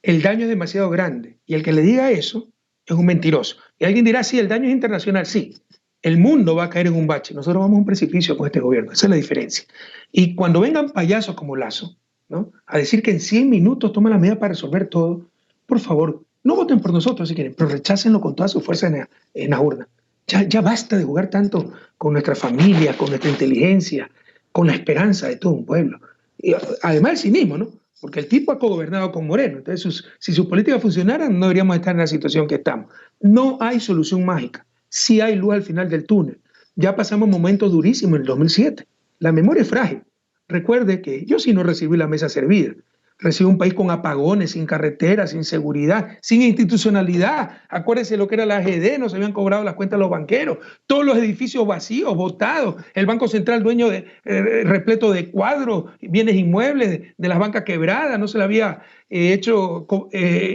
El daño es demasiado grande. Y el que le diga eso es un mentiroso. Y alguien dirá, sí, el daño es internacional. Sí, el mundo va a caer en un bache. Nosotros vamos a un precipicio con este gobierno. Esa es la diferencia. Y cuando vengan payasos como Lasso, ¿no?, a decir que en 100 minutos toman las medidas para resolver todo, por favor, no voten por nosotros si quieren, pero rechácenlo con toda su fuerza en la urna. Ya basta de jugar tanto con nuestra familia, con nuestra inteligencia, con la esperanza de todo un pueblo. Y además el cinismo, ¿no? Porque el tipo ha cogobernado con Moreno. Entonces, si sus políticas funcionaran, no deberíamos estar en la situación que estamos. No hay solución mágica. Sí hay luz al final del túnel. Ya pasamos momentos durísimos en el 2007. La memoria es frágil. Recuerde que yo sí no recibí la mesa servida. Recibí un país con apagones, sin carreteras, sin seguridad, sin institucionalidad. Acuérdense lo que era la AGD, no se habían cobrado las cuentas de los banqueros, todos los edificios vacíos, botados, el Banco Central dueño repleto de cuadros, bienes inmuebles, de las bancas quebradas, no se le había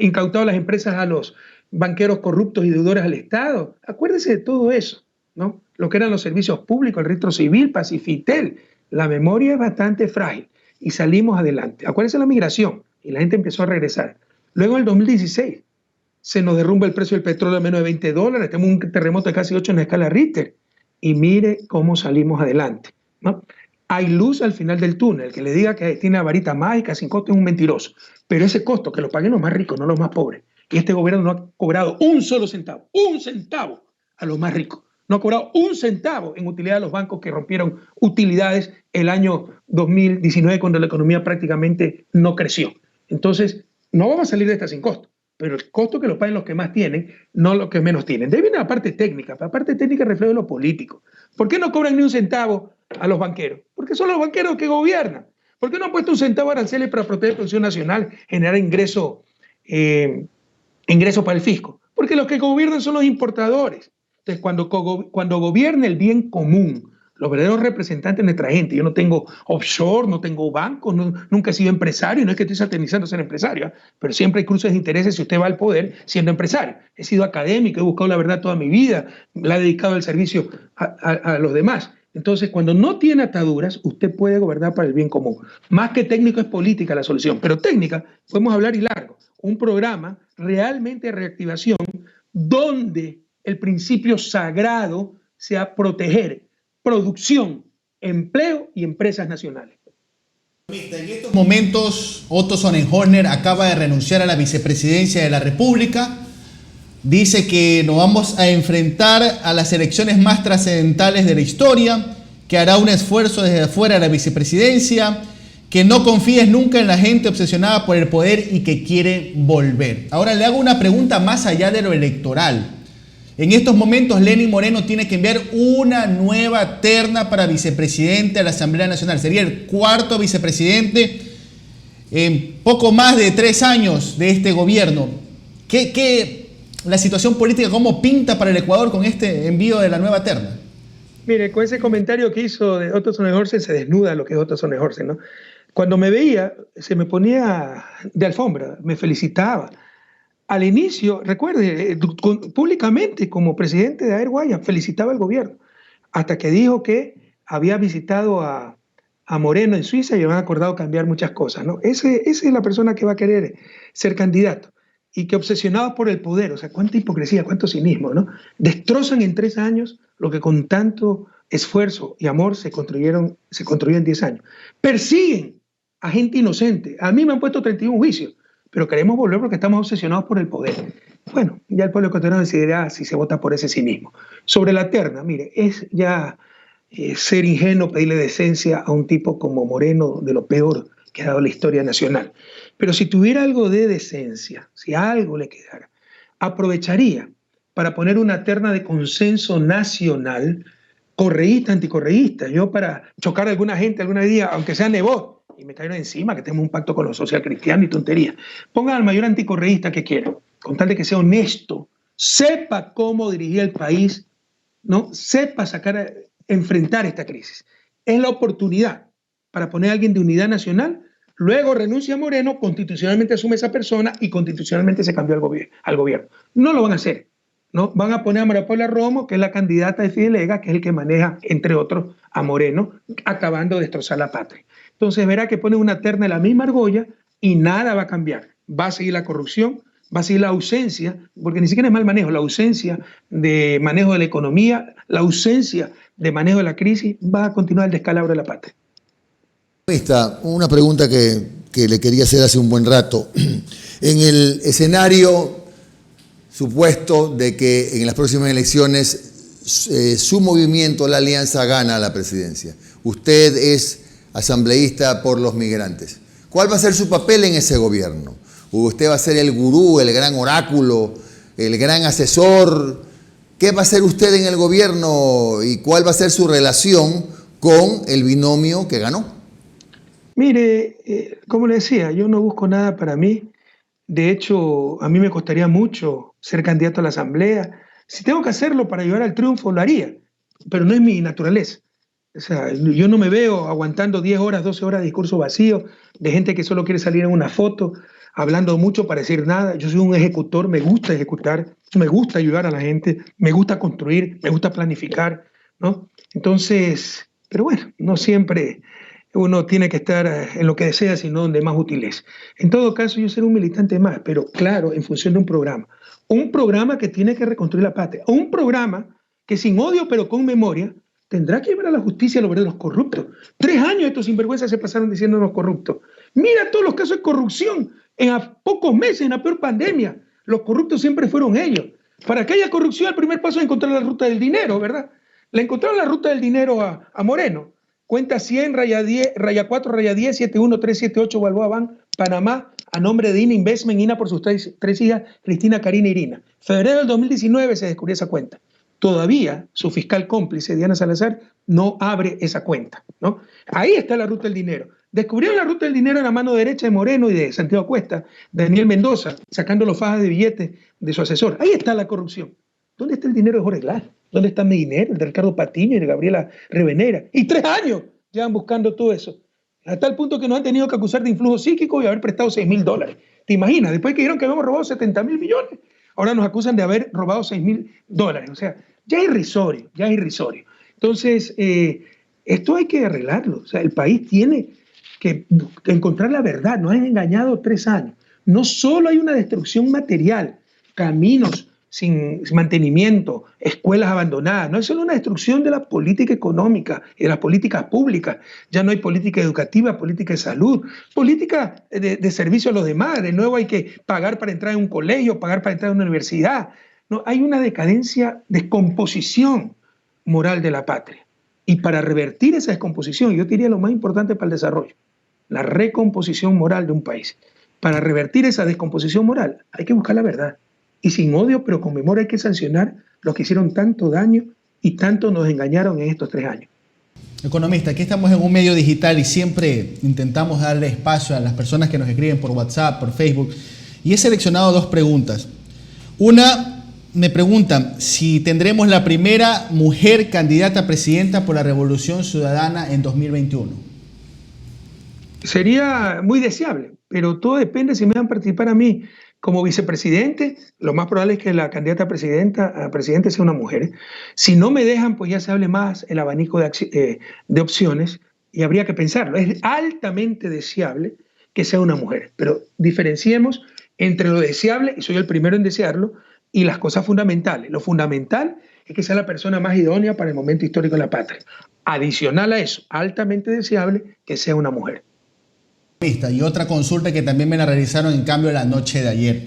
incautado las empresas a los banqueros corruptos y deudores al Estado. Acuérdense de todo eso, ¿no? Lo que eran los servicios públicos, el registro civil, Pacifitel. La memoria es bastante frágil y salimos adelante. Acuérdense la migración y la gente empezó a regresar. Luego en el 2016 se nos derrumba el precio del petróleo a menos de $20, tenemos un terremoto de casi 8 en la escala Richter y mire cómo salimos adelante, ¿no? Hay luz al final del túnel. El que le diga que tiene la varita mágica sin costo es un mentiroso, pero ese costo que lo paguen los más ricos, no los más pobres. Y este gobierno no ha cobrado un solo centavo, a los más ricos. No ha cobrado un centavo en utilidad de los bancos que rompieron utilidades el año 2019 cuando la economía prácticamente no creció. Entonces, no vamos a salir de esta sin costo, pero el costo que lo paguen los que más tienen, no los que menos tienen. De ahí viene la parte técnica, la parte técnica refleja lo político. ¿Por qué no cobran ni un centavo a los banqueros? Porque son los banqueros que gobiernan. ¿Por qué no han puesto un centavo de aranceles para proteger la producción nacional, generar ingreso para el fisco? Porque los que gobiernan son los importadores. Entonces, cuando gobierna el bien común, los verdaderos representantes de nuestra gente, yo no tengo offshore, no tengo bancos, nunca he sido empresario, no es que estoy satanizando ser empresario, pero siempre hay cruces de intereses si usted va al poder siendo empresario. He sido académico, he buscado la verdad toda mi vida, la he dedicado al servicio a los demás. Entonces, cuando no tiene ataduras, usted puede gobernar para el bien común. Más que técnico es política la solución, pero técnica podemos hablar y largo. Un programa realmente de reactivación donde el principio sagrado sea proteger producción, empleo y empresas nacionales. En estos momentos, Otto Sonnenhorner acaba de renunciar a la vicepresidencia de la República. Dice que nos vamos a enfrentar a las elecciones más trascendentales de la historia, que hará un esfuerzo desde afuera de la vicepresidencia, que no confíes nunca en la gente obsesionada por el poder y que quiere volver. Ahora le hago una pregunta más allá de lo electoral. En estos momentos, Lenín Moreno tiene que enviar una nueva terna para vicepresidente a la Asamblea Nacional. Sería el cuarto vicepresidente en poco más de 3 años de este gobierno. La situación política, ¿cómo pinta para el Ecuador con este envío de la nueva terna? Mire, con ese comentario que hizo de Otto Sonnenhorner se desnuda lo que es Otto Sonnenhorner, ¿no? Cuando me veía, se me ponía de alfombra, me felicitaba. Al inicio, recuerde, públicamente como presidente de Air Guaya, felicitaba al gobierno, hasta que dijo que había visitado a Moreno en Suiza y habían acordado cambiar muchas cosas, ¿no? Esa es la persona que va a querer ser candidato y que obsesionados por el poder, o sea, cuánta hipocresía, cuánto cinismo, ¿no? Destrozan en 3 años lo que con tanto esfuerzo y amor se construyó en 10 años. Persiguen a gente inocente. A mí me han puesto 31 juicios, pero queremos volver porque estamos obsesionados por el poder. Bueno, ya el pueblo ecuatoriano decidirá si se vota por ese cinismo. Sobre la terna, mire, es ya ser ingenuo pedirle decencia a un tipo como Moreno, de lo peor que ha dado la historia nacional. Pero si tuviera algo de decencia, si algo le quedara, aprovecharía para poner una terna de consenso nacional, correísta, anticorreísta. Yo para chocar a alguna gente alguna día, aunque sea Nebot, y me cayeron encima que tenemos un pacto con los social cristianos y tonterías. Pongan al mayor anticorreísta que quiera, con tal de que sea honesto, sepa cómo dirigir el país, ¿no? Sepa enfrentar esta crisis. Es la oportunidad para poner a alguien de unidad nacional, luego renuncia a Moreno, constitucionalmente asume esa persona y constitucionalmente se cambió al gobierno. No lo van a hacer, ¿no? Van a poner a María Paula Romo, que es la candidata de Fidelega, que es el que maneja, entre otros, a Moreno, acabando de destrozar la patria. Entonces verá que pone una terna de la misma argolla y nada va a cambiar. Va a seguir la corrupción, va a seguir la ausencia, porque ni siquiera es mal manejo, la ausencia de manejo de la economía, la ausencia de manejo de la crisis, va a continuar el descalabro de la patria. Una pregunta que le quería hacer hace un buen rato. En el escenario supuesto de que en las próximas elecciones su movimiento, la Alianza, gana la presidencia, usted es asambleísta por los migrantes. ¿Cuál va a ser su papel en ese gobierno? ¿Usted va a ser el gurú, el gran oráculo, el gran asesor? ¿Qué va a hacer usted en el gobierno y cuál va a ser su relación con el binomio que ganó? Mire, como le decía, yo no busco nada para mí. De hecho, a mí me costaría mucho ser candidato a la Asamblea. Si tengo que hacerlo para llegar al triunfo, lo haría, pero no es mi naturaleza. O sea, yo no me veo aguantando 10 horas, 12 horas de discurso vacío, de gente que solo quiere salir en una foto, hablando mucho para decir nada. Yo soy un ejecutor, me gusta ejecutar, me gusta ayudar a la gente, me gusta construir, me gusta planificar, ¿no? Entonces, pero bueno, no siempre uno tiene que estar en lo que desea, sino donde más útil es. En todo caso, yo seré un militante más, pero claro, en función de un programa. Un programa que tiene que reconstruir la patria. Un programa que sin odio, pero con memoria, tendrá que llevar a la justicia a los verdaderos corruptos. 3 años estos sinvergüenzas se pasaron diciéndonos corruptos. Mira todos los casos de corrupción en pocos meses, en la peor pandemia. Los corruptos siempre fueron ellos. Para que haya corrupción, el primer paso es encontrar la ruta del dinero, ¿verdad? Le encontraron la ruta del dinero a Moreno. Cuenta 100, raya 10, raya 4, raya 10, 71378, Balboa Bank, Panamá, a nombre de INA Investment, INA por sus tres hijas, Cristina, Karina e Irina. Febrero del 2019 se descubrió esa cuenta. Todavía su fiscal cómplice, Diana Salazar, no abre esa cuenta, ¿no? Ahí está la ruta del dinero. Descubrieron la ruta del dinero en la mano derecha de Moreno y de Santiago Cuesta, Daniel Mendoza, sacando los fajas de billetes de su asesor. Ahí está la corrupción. ¿Dónde está el dinero de Jorge Glass? ¿Dónde está mi dinero? El de Ricardo Patiño y de Gabriela Revenera. Y 3 años llevan buscando todo eso. A tal punto que nos han tenido que acusar de influjo psíquico y haber prestado $6.000. ¿Te imaginas? Después que dijeron que habíamos robado 70.000 millones, ahora nos acusan de haber robado $6.000. O sea, ya es irrisorio, ya es irrisorio. Entonces, esto hay que arreglarlo. O sea, el país tiene que encontrar la verdad. Nos han engañado 3 años. No solo hay una destrucción material, caminos sin mantenimiento, escuelas abandonadas. No es solo una destrucción de la política económica y de las políticas públicas. Ya no hay política educativa, política de salud, política de servicio a los demás. De nuevo hay que pagar para entrar en un colegio, pagar para entrar en una universidad. No, hay una decadencia, descomposición moral de la patria. Y para revertir esa descomposición, yo diría lo más importante para el desarrollo, la recomposición moral de un país. Para revertir esa descomposición moral hay que buscar la verdad. Y sin odio, pero con memoria, hay que sancionar los que hicieron tanto daño y tanto nos engañaron en estos 3 años. Economista, aquí estamos en un medio digital y siempre intentamos darle espacio a las personas que nos escriben por WhatsApp, por Facebook. Y he seleccionado 2 preguntas. Una, me preguntan si tendremos la primera mujer candidata a presidenta por la Revolución Ciudadana en 2021. Sería muy deseable, pero todo depende si me van a participar a mí como vicepresidente. Lo más probable es que la candidata a presidente sea una mujer. Si no me dejan, pues ya se hable más el abanico de opciones y habría que pensarlo. Es altamente deseable que sea una mujer, pero diferenciemos entre lo deseable, y soy el primero en desearlo, y las cosas fundamentales. Lo fundamental es que sea la persona más idónea para el momento histórico de la patria. Adicional a eso, altamente deseable que sea una mujer. Y otra consulta que también me la realizaron en cambio la noche de ayer.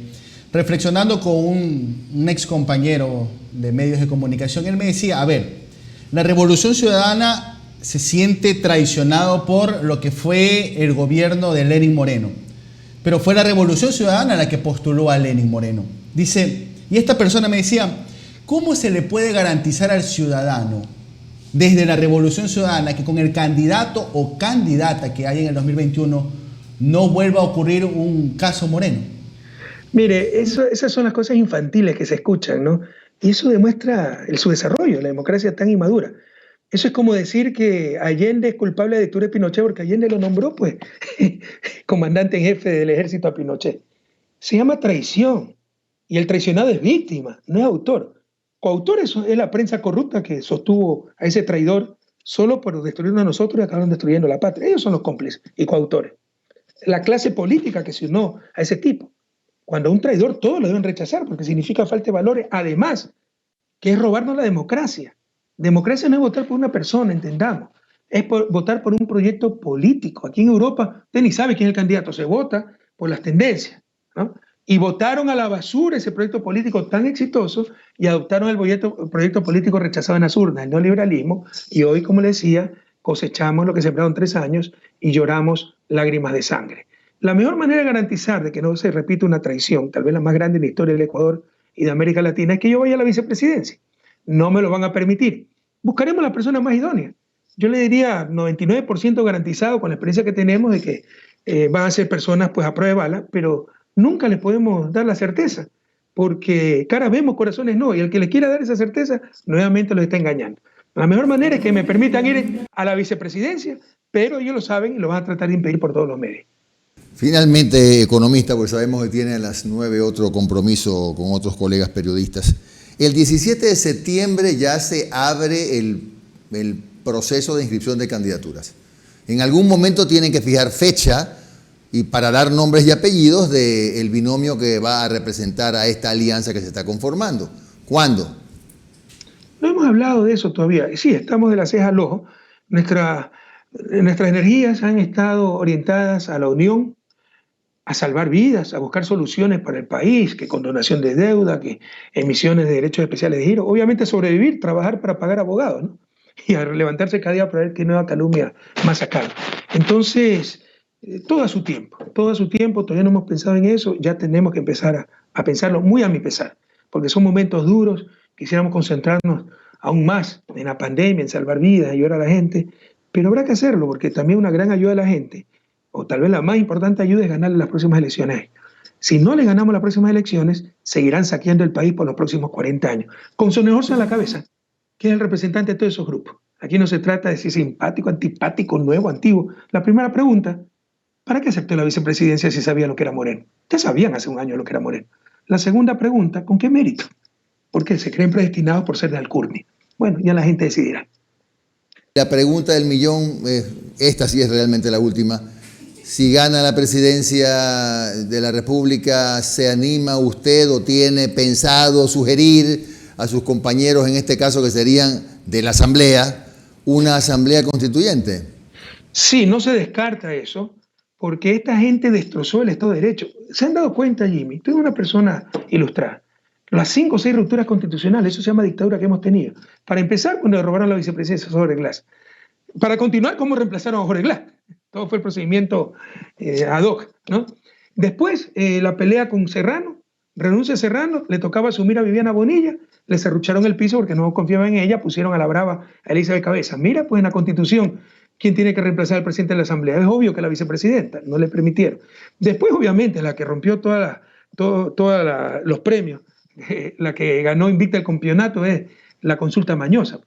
Reflexionando con un ex compañero de medios de comunicación, él me decía, a ver, la Revolución Ciudadana se siente traicionado por lo que fue el gobierno de Lenín Moreno, pero fue la Revolución Ciudadana la que postuló a Lenín Moreno. Dice, y esta persona me decía, ¿cómo se le puede garantizar al ciudadano desde la Revolución Ciudadana que con el candidato o candidata que hay en el 2021 no vuelva a ocurrir un caso Moreno? Mire, esas son las cosas infantiles que se escuchan, ¿no? Y eso demuestra su desarrollo, la democracia tan inmadura. Eso es como decir que Allende es culpable de la dictadura de Pinochet porque Allende lo nombró, pues, comandante en jefe del ejército a Pinochet. Se llama traición. Y el traicionado es víctima, no es autor. Coautor es la prensa corrupta que sostuvo a ese traidor solo por destruirnos a nosotros y acabaron destruyendo la patria. Ellos son los cómplices y coautores. La clase política que se unió a ese tipo. Cuando un traidor todos lo deben rechazar porque significa falta de valores. Además, que es robarnos la democracia. Democracia no es votar por una persona, entendamos. Es votar por un proyecto político. Aquí en Europa, usted ni sabe quién es el candidato. Se vota por las tendencias, ¿no? Y votaron a la basura ese proyecto político tan exitoso y adoptaron el proyecto político rechazado en las urnas, el neoliberalismo. Y hoy, como le decía, cosechamos lo que sembraron 3 años y lloramos lágrimas de sangre. La mejor manera de garantizar de que no se repita una traición, tal vez la más grande en la historia del Ecuador y de América Latina, es que yo vaya a la vicepresidencia. No me lo van a permitir. Buscaremos la persona más idónea. yo le diría 99% garantizado con la experiencia que tenemos de que van a ser personas pues a prueba de bala, pero nunca les podemos dar la certeza, porque caras vemos, corazones no, y el que les quiera dar esa certeza nuevamente los está engañando. La mejor manera es que me permitan ir a la vicepresidencia, pero ellos lo saben y lo van a tratar de impedir por todos los medios. Finalmente, economista, porque sabemos que tiene a las 9 otro compromiso con otros colegas periodistas. El 17 de septiembre ya se abre el proceso de inscripción de candidaturas. En algún momento tienen que fijar fecha y para dar nombres y apellidos del binomio que va a representar a esta alianza que se está conformando. ¿Cuándo? No hemos hablado de eso todavía. Sí, estamos de la ceja al ojo. Nuestras energías han estado orientadas a la unión, a salvar vidas, a buscar soluciones para el país, que condonación de deuda, que emisiones de derechos especiales de giro, obviamente sobrevivir, trabajar para pagar abogados, ¿no? Y a levantarse cada día para ver qué nueva calumnia más sacar. Entonces, todo a su tiempo, todavía no hemos pensado en eso, ya tenemos que empezar a pensarlo muy a mi pesar, porque son momentos duros, quisiéramos concentrarnos aún más en la pandemia, en salvar vidas, ayudar a la gente, pero habrá que hacerlo, porque también una gran ayuda a la gente, o tal vez la más importante ayuda es ganarle las próximas elecciones. Si no le ganamos las próximas elecciones, seguirán saqueando el país por los próximos 40 años. Con Sonneborn a la cabeza, que es el representante de todos esos grupos. Aquí no se trata de si es simpático, antipático, nuevo, antiguo. La primera pregunta, ¿para qué aceptó la vicepresidencia si sabía lo que era Moreno? Ya sabían hace un año lo que era Moreno. La segunda pregunta, ¿con qué mérito? Porque se creen predestinados por ser de Alcurnia. Bueno, ya la gente decidirá. La pregunta del millón, esta sí es realmente la última. Si gana la presidencia de la República, ¿se anima usted o tiene pensado sugerir a sus compañeros, en este caso que serían de la Asamblea, una Asamblea Constituyente? Sí, no se descarta eso, porque esta gente destrozó el Estado de Derecho. ¿Se han dado cuenta, Jimmy? Tú eres una persona ilustrada. Las 5 o 6 rupturas constitucionales, eso se llama dictadura que hemos tenido. Para empezar, cuando robaron la vicepresidencia a Jorge Glass. Para continuar, ¿cómo reemplazaron a Jorge Glass? Todo fue el procedimiento ad hoc, ¿no? Después, la pelea con Serrano, renuncia a Serrano, le tocaba asumir a Viviana Bonilla, le cerrucharon el piso porque no confiaban en ella, pusieron a la brava a Elizabeth Cabeza. Mira, pues en la Constitución, ¿quién tiene que reemplazar al presidente de la Asamblea? Es obvio que la vicepresidenta, no le permitieron. Después, obviamente, la que rompió todos los premios, la que ganó invicta el campeonato es la consulta mañosa.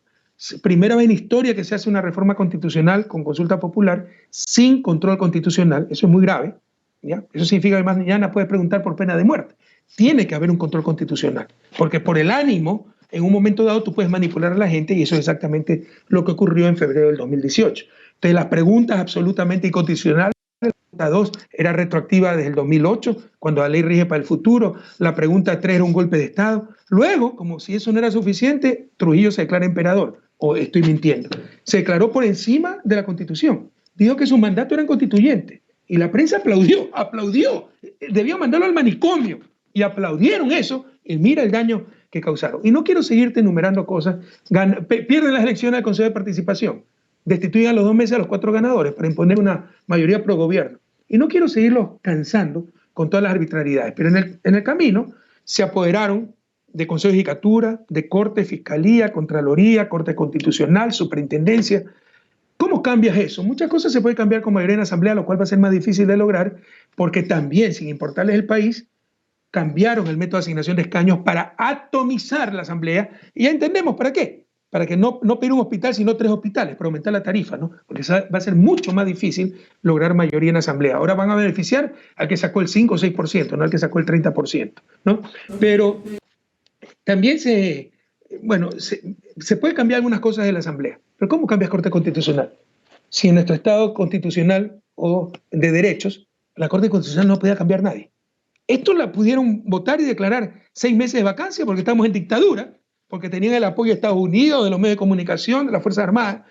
Primera vez en historia que se hace una reforma constitucional con consulta popular sin control constitucional. Eso es muy grave, ¿ya? Eso significa que mañana puedes preguntar por pena de muerte. Tiene que haber un control constitucional, porque por el ánimo, en un momento dado tú puedes manipular a la gente y eso es exactamente lo que ocurrió en febrero del 2018. Entonces las preguntas absolutamente inconstitucionales. La pregunta 2 era retroactiva desde el 2008, cuando la ley rige para el futuro. La pregunta 3 era un golpe de Estado. Luego, como si eso no era suficiente, Trujillo se declara emperador. ¿O estoy mintiendo? Se declaró por encima de la Constitución. Dijo que su mandato era constituyente. Y la prensa aplaudió. Debió mandarlo al manicomio. Y aplaudieron eso. Y mira el daño que causaron. Y no quiero seguirte enumerando cosas. Pierden las elecciones del Consejo de Participación. Destituyen a los 2 meses a los 4 ganadores para imponer una mayoría pro gobierno. Y no quiero seguirlos cansando con todas las arbitrariedades. Pero en el camino se apoderaron de Consejo de Judicatura, de Corte, Fiscalía, Contraloría, Corte Constitucional, Superintendencia. ¿Cómo cambias eso? Muchas cosas se pueden cambiar con mayoría en la Asamblea, lo cual va a ser más difícil de lograr, porque también, sin importarles el país, cambiaron el método de asignación de escaños para atomizar la Asamblea, y ya entendemos para qué. Para que no pedir un hospital, sino 3 hospitales, para aumentar la tarifa, ¿no? Porque va a ser mucho más difícil lograr mayoría en la Asamblea. Ahora van a beneficiar al que sacó el 5 o 6%, no al que sacó el 30%, ¿no? Pero también se puede cambiar algunas cosas de la Asamblea. Pero ¿cómo cambias Corte Constitucional? Si en nuestro Estado constitucional o de derechos, la Corte Constitucional no podía cambiar nadie. Esto la pudieron votar y declarar 6 meses de vacancia porque estamos en dictadura, porque tenían el apoyo de Estados Unidos, de los medios de comunicación, de las Fuerzas Armadas.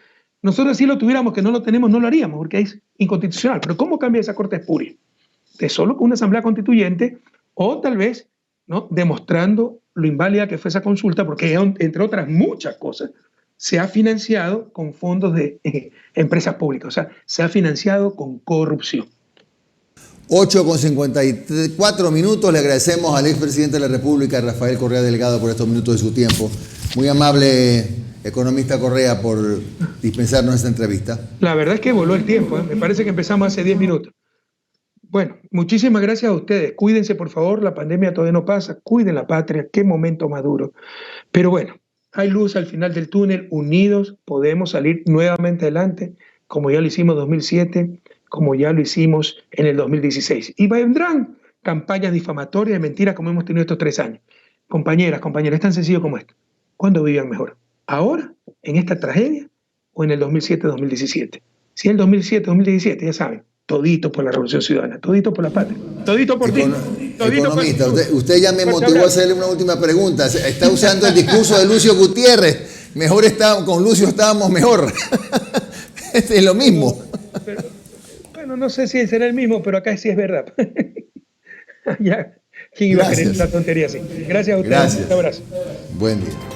Nosotros si lo tuviéramos, que no lo tenemos, no lo haríamos, porque es inconstitucional. Pero ¿cómo cambia esa Corte espuria? De solo con una Asamblea Constituyente o tal vez, ¿no?, demostrando lo inválida que fue esa consulta, porque entre otras muchas cosas, se ha financiado con fondos de empresas públicas, o sea, se ha financiado con corrupción. 8:54 minutos. Le agradecemos al expresidente de la República, Rafael Correa Delgado, por estos minutos de su tiempo. Muy amable, economista Correa, por dispensarnos esta entrevista. La verdad es que voló el tiempo, ¿eh? Me parece que empezamos hace 10 minutos. Bueno, muchísimas gracias a ustedes. Cuídense, por favor, la pandemia todavía no pasa. Cuiden la patria, qué momento más duro. Pero bueno, hay luz al final del túnel. Unidos podemos salir nuevamente adelante, como ya lo hicimos en 2007, como ya lo hicimos en el 2016. Y vendrán campañas difamatorias de mentiras como hemos tenido estos 3 años. Compañeras, es tan sencillo como esto. ¿Cuándo vivían mejor? ¿Ahora, en esta tragedia, o en el 2007-2017? Si en el 2007-2017, ya saben, todito por la Revolución Ciudadana, todito por la patria, todito por ti. Economista, usted ya me motivó a hacerle una última pregunta. Está usando el discurso de Lucio Gutiérrez. Con Lucio estábamos mejor. Es lo mismo. Pero, bueno, no sé si será el mismo, pero acá sí es verdad. Ya, ¿quién iba a querer una tontería así? Gracias a ustedes. Gracias. Un abrazo. Buen día.